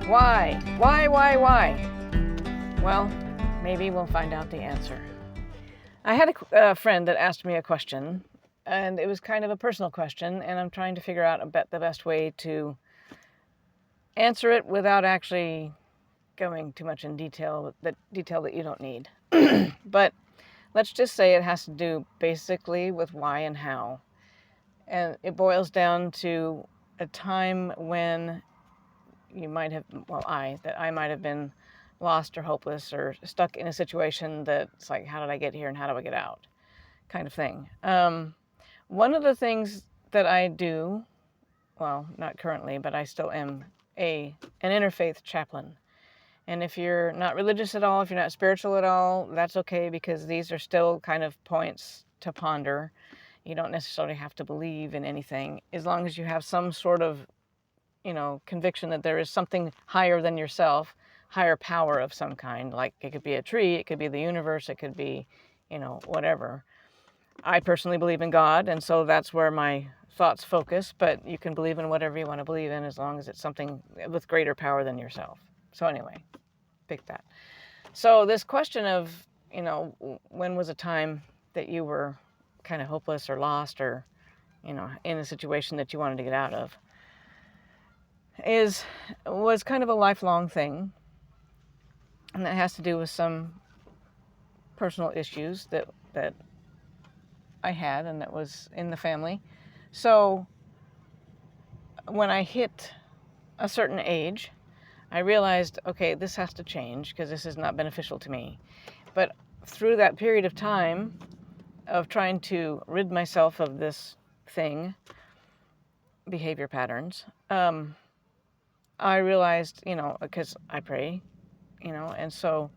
Why? Why? Well, maybe we'll find out the answer. I had a friend that asked me a question, and it was kind of a personal question, and I'm trying to figure out the best way to answer it without actually going too much in detail that you don't need. But let's just say it has to do basically with why and how. And it boils down to a time when you might have, I might have been lost or hopeless or stuck in a situation that's like, how did I get here and how do I get out? Kind of thing. One of the things that I do, well, not currently, but I still am an interfaith chaplain. And if you're not religious at all, if you're not spiritual at all, that's okay, because these are still kind of points to ponder. You don't necessarily have to believe in anything, as long as you have some sort of, conviction that there is something higher than yourself, higher power of some kind. Like it could be a tree, it could be the universe, it could be, whatever. I personally believe in God, and so that's where my thoughts focus, but you can believe in whatever you want to believe in as long as it's something with greater power than yourself. So anyway, pick that. So this question of, when was a time that you were kind of hopeless or lost or, in a situation that you wanted to get out of, was kind of a lifelong thing. And that has to do with some personal issues that I had and that was in the family. So when I hit a certain age, I realized, okay, this has to change because this is not beneficial to me. But through that period of time of trying to rid myself of this thing, behavior patterns, I realized, because I pray, and so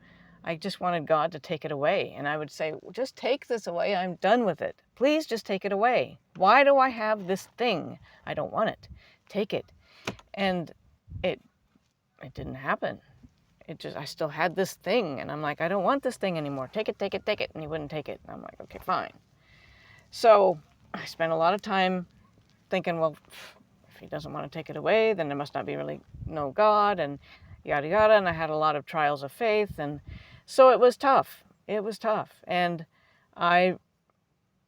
I just wanted God to take it away. And I would say, just take this away. I'm done with it. Please just take it away. Why do I have this thing? I don't want it. Take it. And it didn't happen. I still had this thing. And I'm like, I don't want this thing anymore. Take it. And he wouldn't take it. And I'm like, okay, fine. So I spent a lot of time thinking, well, if he doesn't want to take it away, then there must not be really no God and yada yada. And I had a lot of trials of faith. And so it was tough. And I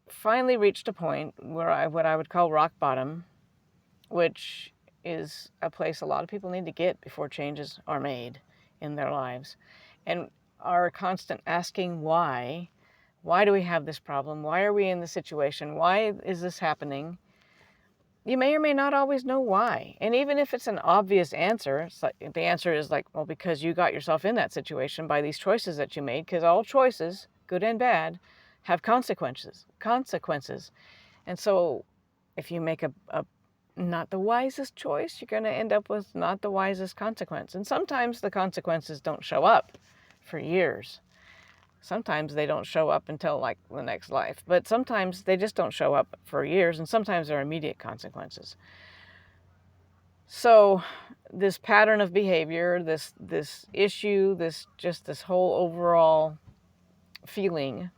finally reached a point where what I would call rock bottom, which is a place a lot of people need to get before changes are made in their lives. And our constant asking why do we have this problem? Why are we in this situation? Why is this happening? You may or may not always know why. And even if it's an obvious answer, it's like, the answer is like, well, because you got yourself in that situation by these choices that you made, because all choices, good and bad, have consequences. And so if you make a not the wisest choice, you're going to end up with not the wisest consequence. And sometimes the consequences don't show up for years. Sometimes they don't show up until like the next life, but sometimes they just don't show up for years, and sometimes they're immediate consequences. So this pattern of behavior, this issue, this whole overall feeling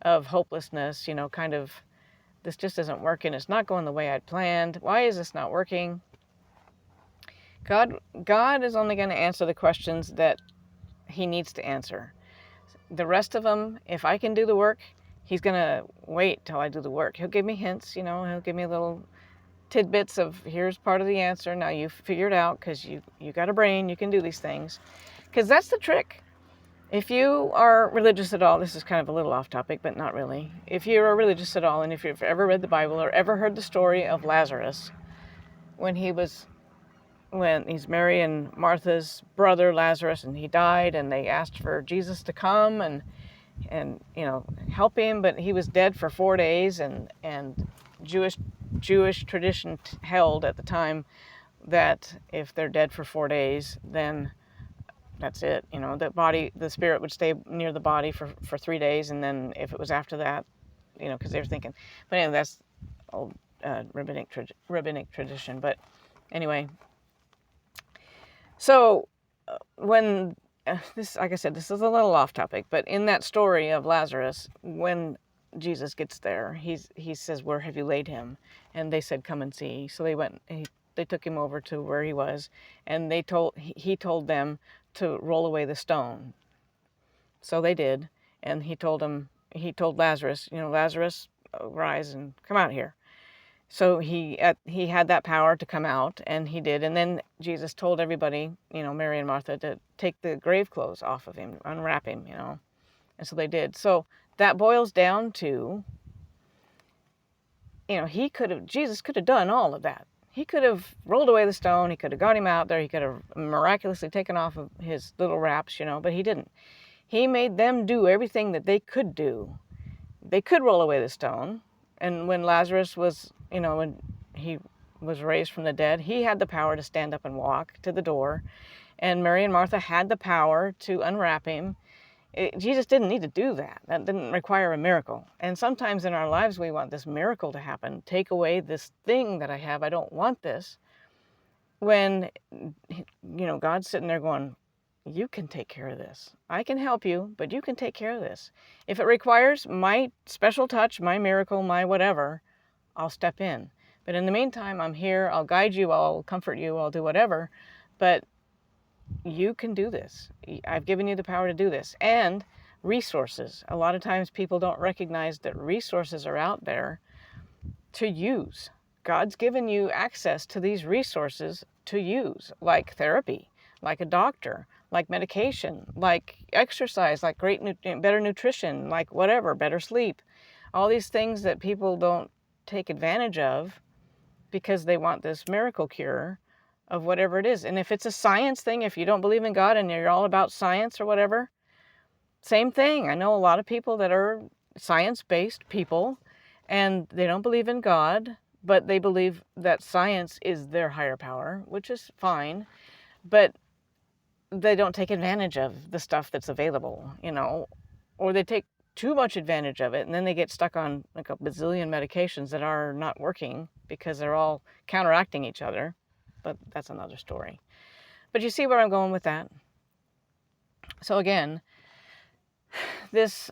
of hopelessness, kind of, this just isn't working. It's not going the way I'd planned. Why is this not working? God is only going to answer the questions that he needs to answer. The rest of them, if I can do the work, he's going to wait till I do the work. He'll give me hints, he'll give me little tidbits of, here's part of the answer. Now you figure it out because you got a brain, you can do these things. Because that's the trick. If you are religious at all, this is kind of a little off topic, but not really. If you're religious at all, and if you've ever read the Bible or ever heard the story of Lazarus, when he's Mary and Martha's brother Lazarus, and he died, and they asked for Jesus to come and help him, but he was dead for 4 days, and Jewish tradition held at the time that if they're dead for 4 days, then that's it. The spirit would stay near the body for 3 days, and then if it was after that, because they were thinking. But anyway, that's old rabbinic tradition. But anyway. So when this, like I said, this is a little off topic, but in that story of Lazarus, when Jesus gets there, he says, "Where have you laid him?" And they said, "Come and see." So they went. they took him over to where he was, and he told them to roll away the stone. So they did, and he told Lazarus, Lazarus, rise and come out here. So he had that power to come out, and he did. And then Jesus told everybody, Mary and Martha, to take the grave clothes off of him, unwrap him, And so they did. So that boils down to, Jesus could have done all of that. He could have rolled away the stone. He could have got him out there. He could have miraculously taken off of his little wraps, but he didn't. He made them do everything that they could do. They could roll away the stone. And when Lazarus was, when he was raised from the dead, he had the power to stand up and walk to the door. And Mary and Martha had the power to unwrap him. Jesus didn't need to do that. That didn't require a miracle. And sometimes in our lives, we want this miracle to happen. Take away this thing that I have. I don't want this. When, God's sitting there going, you can take care of this. I can help you, but you can take care of this. If it requires my special touch, my miracle, my whatever, I'll step in. But in the meantime, I'm here. I'll guide you. I'll comfort you. I'll do whatever. But you can do this. I've given you the power to do this. And resources. A lot of times people don't recognize that resources are out there to use. God's given you access to these resources to use, like therapy, like a doctor, like medication, like exercise, like better nutrition, like whatever, better sleep. All these things that people don't take advantage of because they want this miracle cure of whatever it is. And if it's a science thing, if you don't believe in God and you're all about science or whatever, same thing. I know a lot of people that are science-based people, and they don't believe in God, but they believe that science is their higher power, which is fine, but they don't take advantage of the stuff that's available, or they take too much advantage of it, and then they get stuck on like a bazillion medications that are not working because they're all counteracting each other. But that's another story. But you see where I'm going with that? So again, this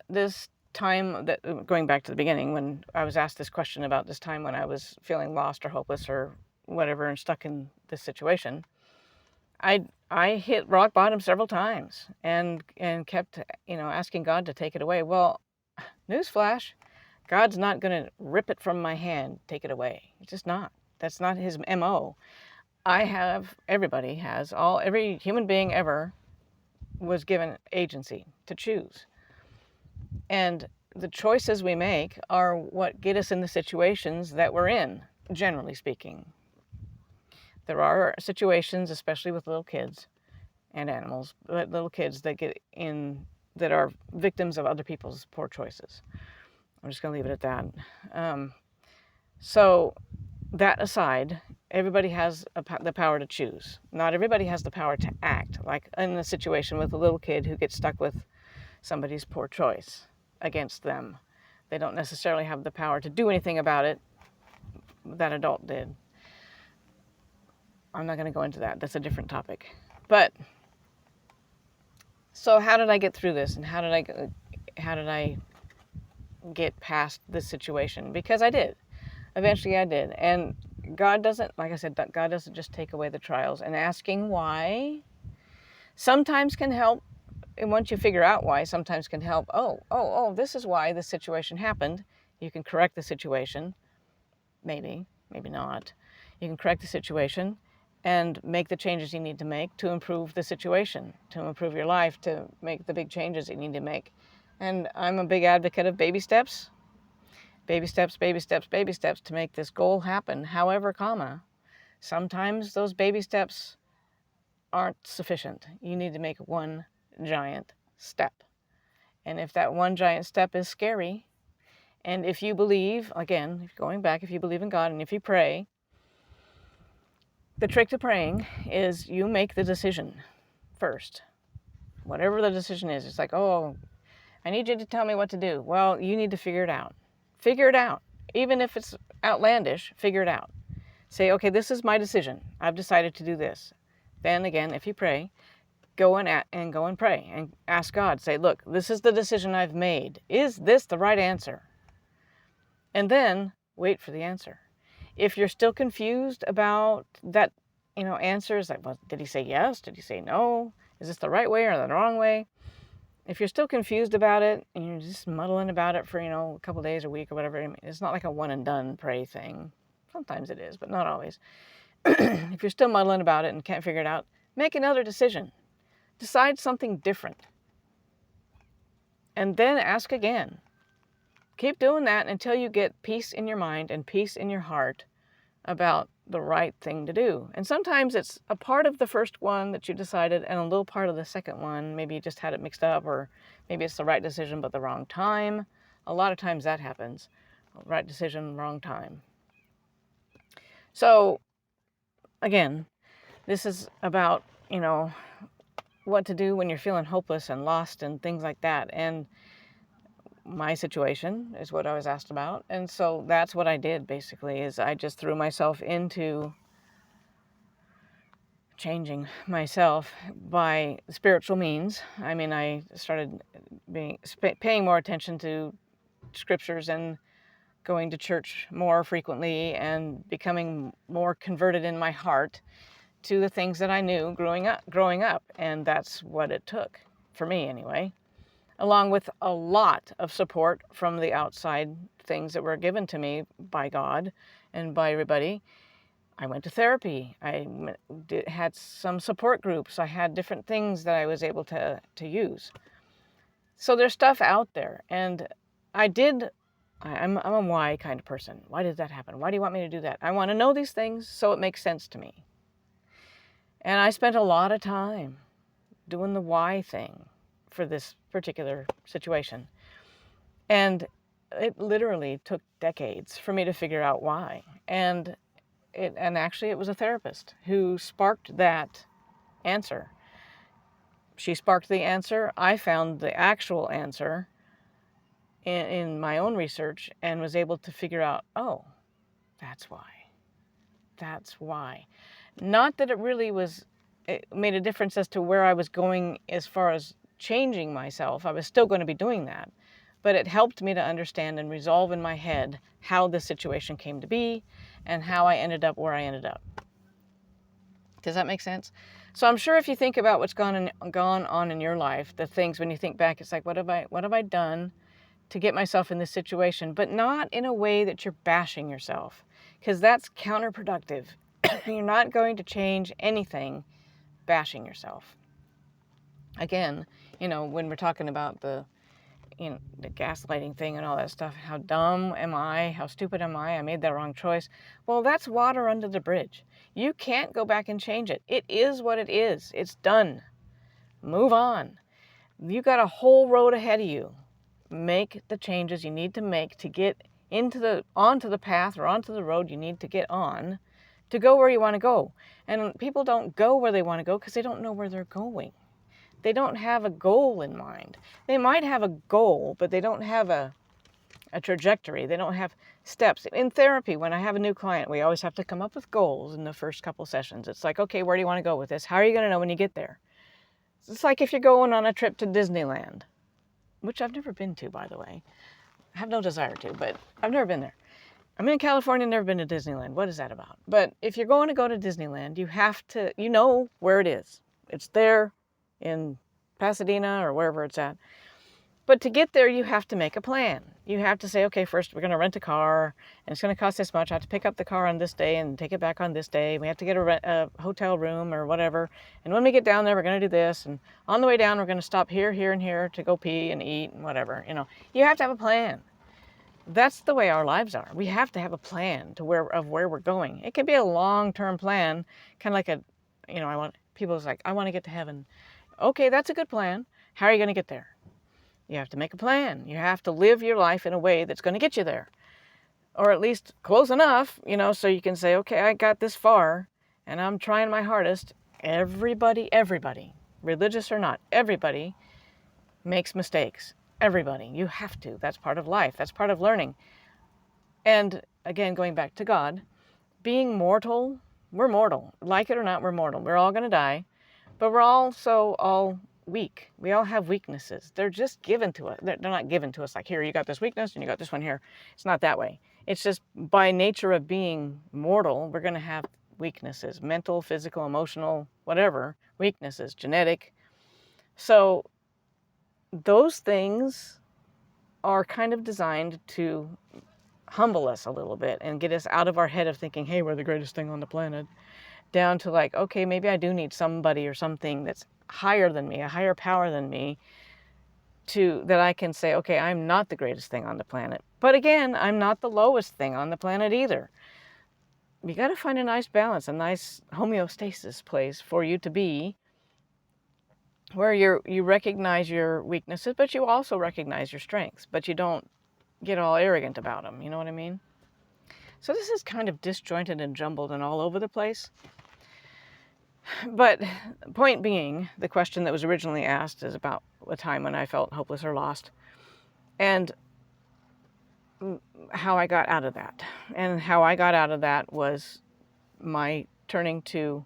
time, that going back to the beginning, when I was asked this question about this time when I was feeling lost or hopeless or whatever and stuck in this situation, I hit rock bottom several times and kept, asking God to take it away. Well, newsflash, God's not going to rip it from my hand, take it away. It's just not. That's not his MO. Everybody has, every human being ever was given agency to choose. And the choices we make are what get us in the situations that we're in, generally speaking. There are situations, especially with little kids and animals, but little kids that get in, that are victims of other people's poor choices. I'm just going to leave it at that. So that aside, everybody has the power to choose. Not everybody has the power to act, like in the situation with a little kid who gets stuck with somebody's poor choice against them. They don't necessarily have the power to do anything about it. That adult did. I'm not going to go into that. That's a different topic. But so how did I get through this, and how did I get past this situation? Because I did. Eventually I did. And God doesn't, like I said, God doesn't just take away the trials. And asking why sometimes can help. And once you figure out why, sometimes can help. Oh, this is why this situation happened. You can correct the situation. Maybe not. You can correct the situation and make the changes you need to make to improve the situation, to improve your life, to make the big changes you need to make. And I'm a big advocate of baby steps. Baby steps, baby steps, baby steps to make this goal happen. However, sometimes those baby steps aren't sufficient. You need to make one giant step. And if that one giant step is scary, and if you believe, again, going back, if you believe in God and if you pray, the trick to praying is you make the decision first. Whatever the decision is, it's like, oh, I need you to tell me what to do. Well, you need to figure it out. Figure it out. Even if it's outlandish, figure it out. Say, okay, this is my decision. I've decided to do this. Then again, if you pray, go and pray and ask God. Say, look, this is the decision I've made. Is this the right answer? And then wait for the answer. If you're still confused about that, answers, like, well, did he say yes? Did he say no? Is this the right way or the wrong way? If you're still confused about it and you're just muddling about it for, a couple days, a week, or whatever, it's not like a one and done pray thing. Sometimes it is, but not always. If you're still muddling about it and can't figure it out, make another decision. Decide something different. And then ask again. Keep doing that until you get peace in your mind and peace in your heart about the right thing to do. And sometimes it's a part of the first one that you decided and a little part of the second one. Maybe you just had it mixed up, or maybe it's the right decision but the wrong time. A lot of times that happens. Right decision, wrong time. So again, this is about, what to do when you're feeling hopeless and lost and things like that. And my situation is what I was asked about. And so that's what I did, basically, is I just threw myself into changing myself by spiritual means. I mean, I started paying more attention to scriptures and going to church more frequently and becoming more converted in my heart to the things that I knew growing up. And that's what it took, for me anyway, along with a lot of support from the outside things that were given to me by God and by everybody. I went to therapy. I had some support groups. I had different things that I was able to use. So there's stuff out there. And I'm a why kind of person. Why did that happen? Why do you want me to do that? I want to know these things so it makes sense to me. And I spent a lot of time doing the why thing for this particular situation. And it literally took decades for me to figure out why. And actually it was a therapist who sparked that answer. She sparked the answer. I found the actual answer in my own research and was able to figure out, oh, that's why. That's why. Not that it made a difference as to where I was going as far as changing myself. I was still going to be doing that. But it helped me to understand and resolve in my head how the situation came to be and how I ended up where I ended up. Does that make sense? So I'm sure if you think about what's gone on in your life, the things when you think back, it's like, what have I done to get myself in this situation? But not in a way that you're bashing yourself, because that's counterproductive. You're not going to change anything bashing yourself. Again, when we're talking about the gaslighting thing and all that stuff, how dumb am I? How stupid am I? I made that wrong choice. Well, that's water under the bridge. You can't go back and change it. It is what it is. It's done. Move on. You got a whole road ahead of you. Make the changes you need to make to get onto the path or onto the road you need to get on to go where you want to go. And people don't go where they want to go because they don't know where they're going. They don't have a goal in mind. They might have a goal, but they don't have a trajectory. They don't have steps. In therapy, when I have a new client, we always have to come up with goals in the first couple sessions. It's like, okay, where do you want to go with this? How are you going to know when you get there? It's like if you're going on a trip to Disneyland, which I've never been to, by the way. I have no desire to, but I've never been there. I'm in California, never been to Disneyland. What is that about? But if you're going to go to Disneyland, you have to, where it is. It's there in Pasadena or wherever it's at. But to get there, you have to make a plan. You have to say, okay, first we're going to rent a car, and it's going to cost this much. I have to pick up the car on this day and take it back on this day. We have to get a hotel room or whatever. And when we get down there, we're going to do this. And on the way down, we're going to stop here, here, and here to go pee and eat and whatever. You have to have a plan. That's the way our lives are. We have to have a plan of where we're going. It can be a long-term plan, kind of like people's like, I want to get to heaven. Okay, that's a good plan. How are you going to get there? You have to make a plan. You have to live your life in a way that's going to get you there. Or at least close enough, so you can say, okay, I got this far and I'm trying my hardest. Everybody, religious or not, everybody makes mistakes. Everybody. You have to. That's part of life. That's part of learning. And again, going back to God, being mortal, we're mortal. Like it or not, we're mortal. We're all going to die, but we're also all weak. We all have weaknesses. They're just given to us. They're not given to us like, here, you got this weakness and you got this one here. It's not that way. It's just by nature of being mortal, we're going to have weaknesses, mental, physical, emotional, whatever, weaknesses, genetic. So those things are kind of designed to humble us a little bit and get us out of our head of thinking, hey, we're the greatest thing on the planet, down to like, okay, maybe I do need somebody or something that's higher than me, a higher power than me, that I can say, okay, I'm not the greatest thing on the planet. But again, I'm not the lowest thing on the planet either. You got to find a nice balance, a nice homeostasis place for you to be, where you recognize your weaknesses, but you also recognize your strengths, but you don't get all arrogant about them. You know what I mean? So this is kind of disjointed and jumbled and all over the place. But point being, the question that was originally asked is about a time when I felt hopeless or lost, and how I got out of that. And how I got out of that was my turning to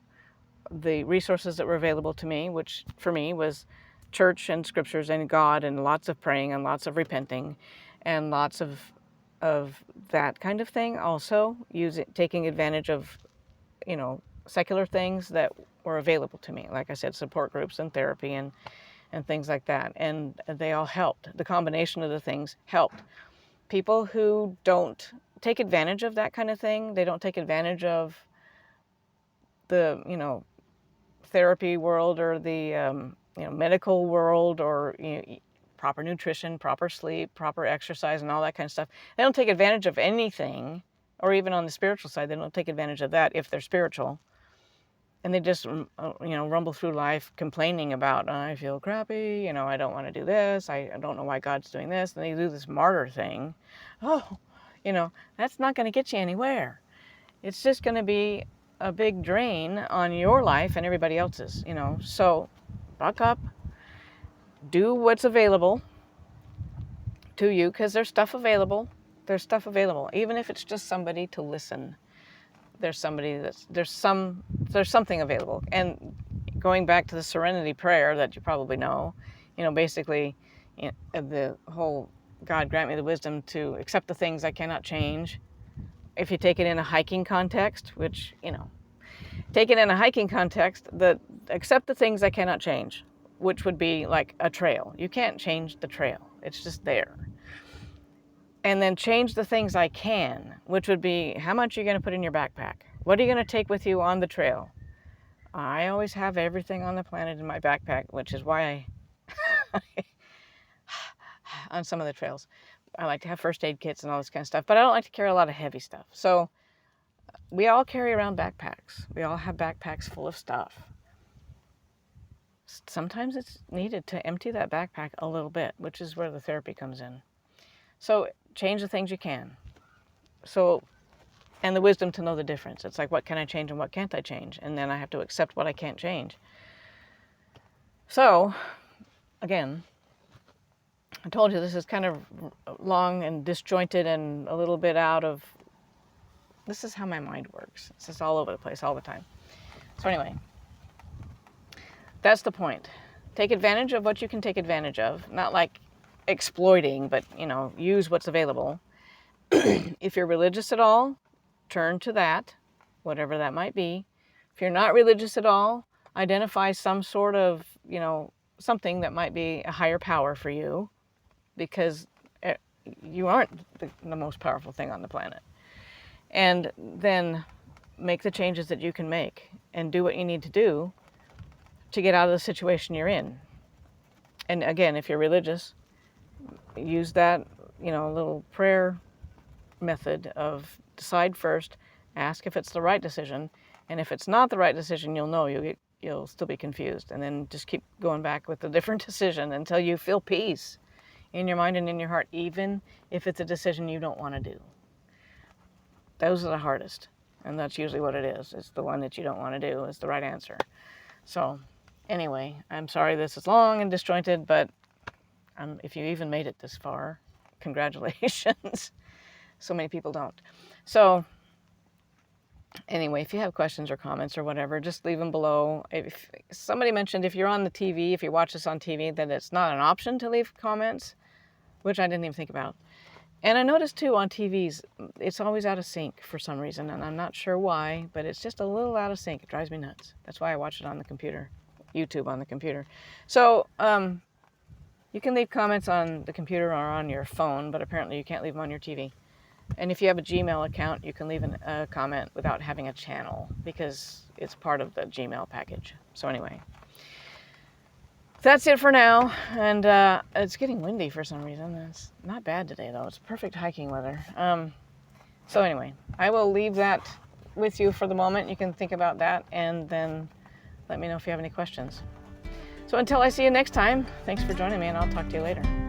the resources that were available to me, which for me was church and scriptures and God and lots of praying and lots of repenting and lots of that kind of thing. Also taking advantage of, secular things that were available to me. Like I said, support groups and therapy and things like that. And they all helped. The combination of the things helped. People who don't take advantage of that kind of thing, they don't take advantage of the, therapy world or the, medical world, or proper nutrition, proper sleep, proper exercise, and all that kind of stuff. They don't take advantage of anything, or even on the spiritual side, they don't take advantage of that if they're spiritual. And they just, rumble through life complaining about, I feel crappy, I don't want to do this, I don't know why God's doing this, and they do this martyr thing. Oh, that's not going to get you anywhere. It's just going to be a big drain on your life and everybody else's, So buck up, do what's available to you, because there's stuff available. There's stuff available, even if it's just somebody to listen. There's something available. And going back to the serenity prayer that you probably know, basically, the whole God grant me the wisdom to accept the things I cannot change. If you take it in a hiking context, which, take it in a hiking context, accept the things I cannot change, which would be like a trail. You can't change the trail. It's just there. And then change the things I can, which would be, how much are you going to put in your backpack? What are you going to take with you on the trail? I always have everything on the planet in my backpack, which is why on some of the trails, I like to have first aid kits and all this kind of stuff, but I don't like to carry a lot of heavy stuff. So we all carry around backpacks. We all have backpacks full of stuff. Sometimes it's needed to empty that backpack a little bit, which is where the therapy comes in. So change the things you can. And the wisdom to know the difference. It's like, what can I change and what can't I change? And then I have to accept what I can't change. So, again, I told you this is kind of long and disjointed and a little bit out of, this is how my mind works. It's just all over the place all the time. So anyway, that's the point. Take advantage of what you can take advantage of. Not like exploiting, but, use what's available. If you're religious at all, turn to that, whatever that might be. If you're not religious at all, identify some sort of, something that might be a higher power for you, because you aren't the most powerful thing on the planet. And then make the changes that you can make and do what you need to do to get out of the situation you're in. And again, if you're religious, use that, little prayer method of decide first, ask if it's the right decision, and if it's not the right decision, you'll know, you'll still be confused, and then just keep going back with a different decision until you feel peace in your mind and in your heart, even if it's a decision you don't want to do. Those are the hardest, and that's usually what it is. It's the one that you don't want to do is the right answer. So anyway, I'm sorry this is long and disjointed, but if you even made it this far, congratulations. So many people don't. So anyway, if you have questions or comments or whatever, just leave them below. If somebody mentioned, if you're on the TV, if you watch this on TV, that it's not an option to leave comments, which I didn't even think about. And I noticed too on TVs, it's always out of sync for some reason, and I'm not sure why, but it's just a little out of sync. It drives me nuts. That's why I watch it on the computer, YouTube on the computer. So you can leave comments on the computer or on your phone, but apparently you can't leave them on your TV. And if you have a Gmail account, you can leave a comment without having a channel because it's part of the Gmail package. So anyway. That's it for now, and it's getting windy for some reason. It's not bad today, though. It's perfect hiking weather. So anyway, I will leave that with you for the moment. You can think about that, and then let me know if you have any questions. So until I see you next time, thanks for joining me, and I'll talk to you later.